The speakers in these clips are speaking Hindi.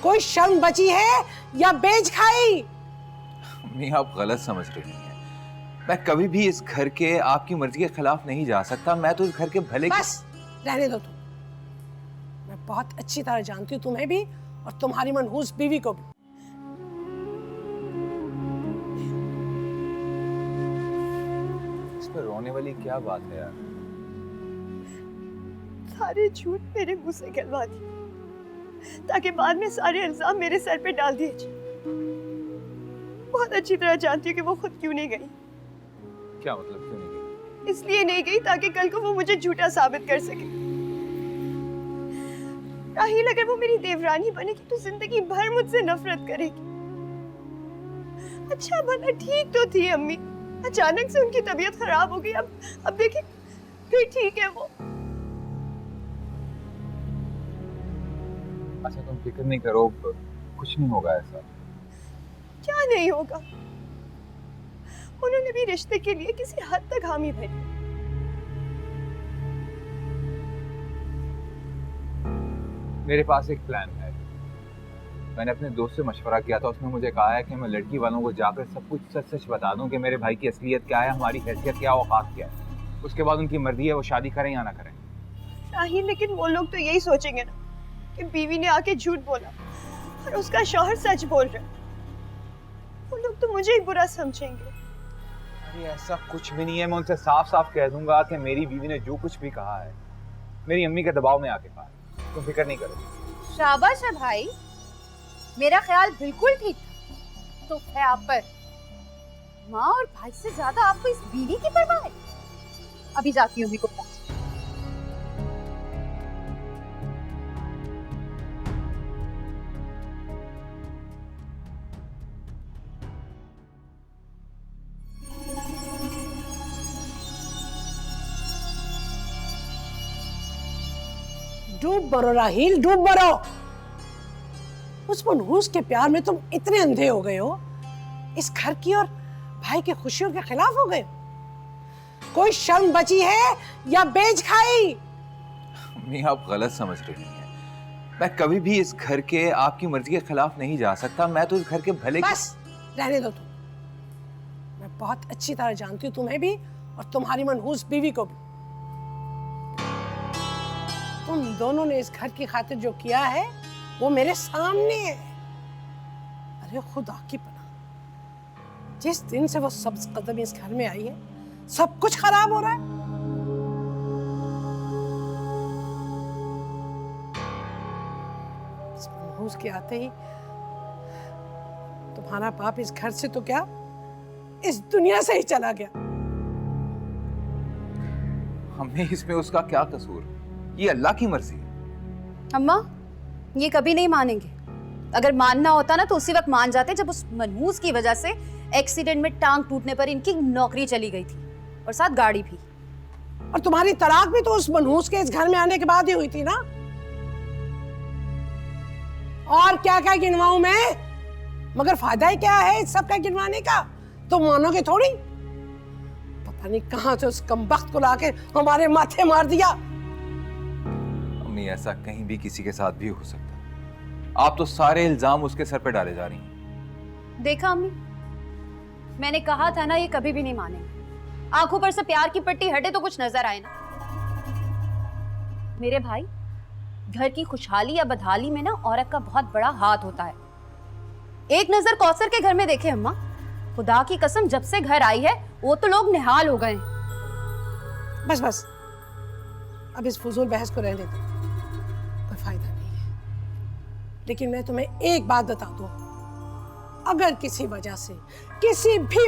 कोई शर्म बची है या बेच खाई? अम्मी आप गलत समझ रही हैं। मैं कभी भी इस घर के आपकी मर्जी के खिलाफ नहीं जा सकता। मैं तो इस घर के भले बस रहने दो तुम। मैं बहुत अच्छी तरह जानती हूँ तुम्हें भी और तुम्हारी मनहूस बीवी को भी। इस पर रोने वाली क्या बात है यार? सारे झूठ मेरे मुंह से गलवा दिए ताकि बाद में सारे इल्जाम मेरे सर पे डाल दिए जाए। बहुत अच्छी तरह जानती हूँ कि वो खुद क्यों नहीं गई। क्या मतलब क्यों नहीं गई? इसलिए नहीं गई ताकि कल को वो मुझे झूठा साबित कर सके। राहील अगर वो मेरी देवरानी बनेगी तो जिंदगी भर मुझसे नफरत करेगी। अच्छा भला ठीक तो थी अम्मी, अचानक से उनकी तबीयत खराब हो गई। अब देखिए फिर ठीक है वो। अच्छा तुम फिक्र नहीं करो, कुछ नहीं होगा ऐसा। क्या नहीं होगा? उन्होंने भी रिश्ते के लिए किसी हद तक हामी भरी। मेरे पास एक प्लान है। मैंने अपने दोस्त से मशवरा किया था, उसने मुझे कहा है कि मैं लड़की वालों को जाकर सब कुछ सच सच बता दूं कि मेरे भाई की असलियत क्या है, हमारी हैसियत क्या, औकात क्या है। उसके बाद उनकी मर्जी है वो शादी करें या ना करें। राहील लेकिन वो लोग तो यही सोचेंगे ना कि बीवी ने आके झूठ बोला और उसका शौहर सच बोल रहा है। वो लोग तो मुझे ही बुरा समझेंगे। अरे ऐसा कुछ भी नहीं है। मैं उनसे साफ साफ कह दूंगा कि मेरी बीवी ने जो कुछ भी कहा है मेरी अम्मी के दबाव में आके कहा है। तुम फिक्र नहीं करो। शाबाश है भाई, मेरा ख्याल बिल्कुल ठीक था। तो है आप पर माँ और भाई से ज्यादा आपको इस बीवी की परवाह है। अभी जाती हूँ को पास। डूब मरो राहील, डूब मरो। उस मनहूस के प्यार में तुम इतने अंधे हो गए हो, इस घर की और भाई की खुशियों के खिलाफ हो गए हो। कोई शर्म बची है या बेच खाई? अम्मी आप गलत समझ रही हैं। मैं कभी भी इस घर के आपकी मर्जी के खिलाफ नहीं जा सकता। मैं तो इस घर के भले बस रहने दो तुम। मैं बहुत अच्छी तरह जानती हूँ तुम्हें भी और तुम्हारी मनहूस बीवी को भी। तुम दोनों ने इस घर की खातिर जो किया है वो मेरे सामने है। अरे खुदा की पनाह, जिस दिन से वो सब्ज कदम इस घर में आई है सब कुछ खराब हो रहा है। इस मनहूस के आते ही तुम्हारा बाप इस घर से तो क्या इस दुनिया से ही चला गया। हमें इसमें उसका क्या कसूर? ये अल्लाह की मर्जी है। अम्मा ये कभी नहीं मानेंगे। अगर मानना होता ना तो उसी वक्त मान जाते जब उस मनहूस की वजह से एक्सीडेंट में टांग टूटने पर इनकी नौकरी चली गई थी और साथ गाड़ी भी। और तुम्हारी तलाक भी तो उस मनहूस के इस घर में आने के बाद ही हुई थी ना। और क्या क्या गिनवाऊं मैं? मगर फायदा ही क्या है इस सब का गिनवाने का? तुम मानोगे थोड़ी। पता नहीं कहां से उस कमबख्त को लाके हमारे माथे मार दिया। अम्मी ऐसा कहीं भी किसी के साथ भी हो सकता है। आप तो सारे इल्जाम उसके सर पे डाले जा रही हैं। देखा अम्मी, मैंने कहा था ना ये कभी भी नहीं मानेंगे। आंखों पर से प्यार की पट्टी हटे तो कुछ नजर आए ना। मेरे भाई, घर की खुशहाली या बदहाली में ना औरत का बहुत बड़ा हाथ होता है। एक नजर कौसर के घर में देखे अम्मा, खुदा की कसम जब से घर आई है वो तो लोग निहाल हो गए। बस बस, अब इस फजूल बहस को रहने दो, कोई फायदा नहीं है। लेकिन मैं तुम्हें एक बात बता दूं, अगर किसी भी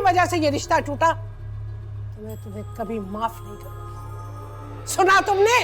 वजह से ये रिश्ता टूटा तो मैं तुम्हें कभी माफ नहीं करूंगी। सुना तुमने?